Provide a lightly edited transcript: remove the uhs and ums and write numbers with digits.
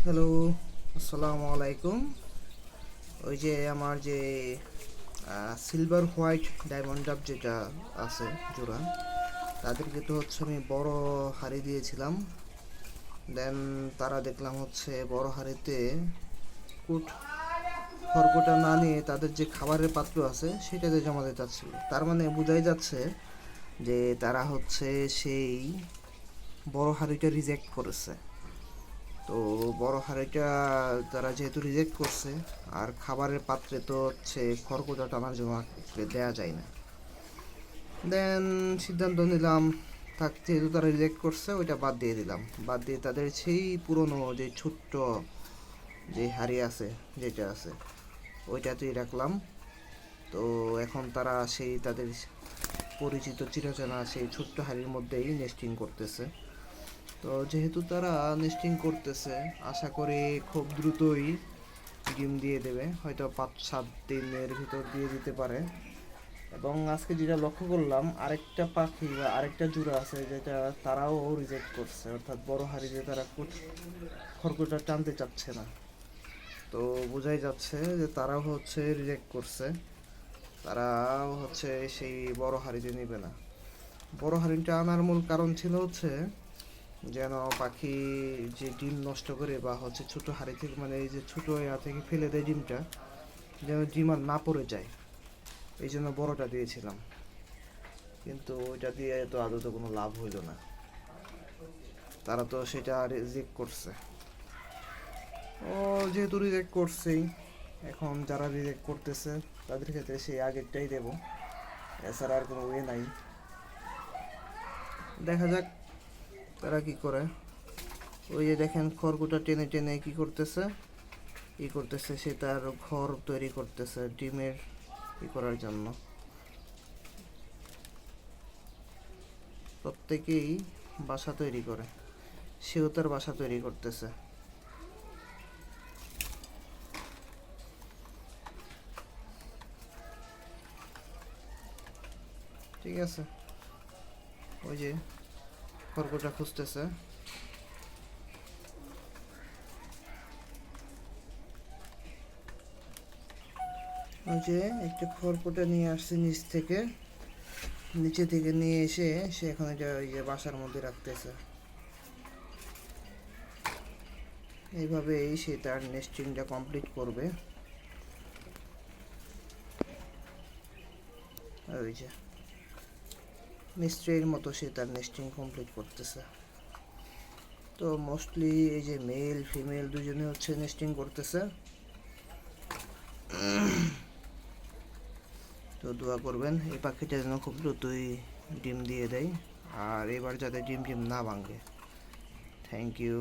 Hello, আসসালামু আলাইকুম। ওই যে আমার যে সিলভার হোয়াইট ডায়মন্ড ডাব যেটা আছে জোড়া, তাদেরকে তো হচ্ছে আমি বড় হাড়ি দিয়েছিলাম। দেন তারা দেখলাম হচ্ছে বড় হাড়িতে কুট খড়কুটা না নিয়ে তাদের যে খাবারের পাত্র আছে সেটাতে জমা দিতে চাচ্ছিল। তার মানে বোঝাই যাচ্ছে যে তারা হচ্ছে সেই বড় হাড়িটা রিজেক্ট করেছে। তো বড় হাঁড়িটা তারা যেহেতু রিজেক্ট করছে, আর খাবারের পাত্রে তো হচ্ছে খড়কুটা টানার জন্য আসলে দেওয়া যায় না। দেন সিদ্ধান্ত নিলাম, থাক, যেহেতু তারা রিজেক্ট করছে ওইটা বাদ দিয়ে দিলাম। বাদ দিয়ে তাদের সেই পুরনো যে ছোট্ট যে হাঁড়ি আছে, যেটা আছে ওইটাতেই রাখলাম। তো এখন তারা সেই তাদের পরিচিত চিরচেনা সেই ছোট্ট হাঁড়ির মধ্যেই নেস্টিং করতেছে। তো যেহেতু তারা নেস্টিং করতেছে, আশা করি খুব দ্রুতই ডিম দিয়ে দেবে, হয়তো 5-7 দিনের ভিতর দিয়ে দিতে পারে। এবং আজকে যেটা লক্ষ্য করলাম, আরেকটা পাখি বা আরেকটা জোড়া আছে যেটা তারাও রিজেক্ট করছে, অর্থাৎ বড় হাড়িতে তারা খড়কুটা টানতে চাচ্ছে না। তো বোঝাই যাচ্ছে যে তারাও হচ্ছে রিজেক্ট করছে, তারাও হচ্ছে সেই বড় হাড়িতে নেবে না। বড় হাড়িটা আনার মূল কারণ ছিল হচ্ছে যেন পাখি যে ডিম নষ্ট করে বা হচ্ছে ছোট হাঁড়ি থেকে, মানে এই যে ছোট ইয়া থেকে ফেলে দেয় ডিমটা, যেন ডিম আর না পড়ে যায়, এই জন্য বড়টা দিয়েছিলাম। কিন্তু ওইটা দিয়ে তো আদৌ কোনো লাভ হইল না, তারা তো সেটা রিজেক্ট করছে। ও যেহেতু রিজেক্ট করছেই, এখন যারা রিজেক্ট করতেছে তাদের ক্ষেত্রে সেই আগেরটাই দেবো, এছাড়া আর কোনো ওয়ে নাই। দেখা যাক তারা কি করে। ওই যে দেখেন খড়কুটা টেনে টেনে কি করতেছে, সে তার ঘর তৈরি করতেছে ডিমের করার জন্য। প্রত্যেকেই বাসা তৈরি করে, সেও তার বাসা তৈরি করতেছে। ঠিক আছে, ওই যে খড়কুটা খুঁজতেছে। ওই যে একটা খড়কুটা নিয়ে আসছে নিচে থেকে নিয়ে এসে সে এখন এটা ওই যে বাসার মধ্যে রাখতেছে। এইভাবেই সে তার নেস্টিংটা কমপ্লিট করবে। ওই যে মিস্ত্রির মতো সে তার নেস্টিং কমপ্লিট করতেছে। তো মোস্টলি এই যে মেল ফিমেল দুজনে হচ্ছে নেস্টিং করতেছে। তো দোয়া করবেন এই পাখিটা যেন খুব দ্রুতই ডিম দিয়ে দেয়, আর এবার যাতে ডিম না ভাঙে। Thank you.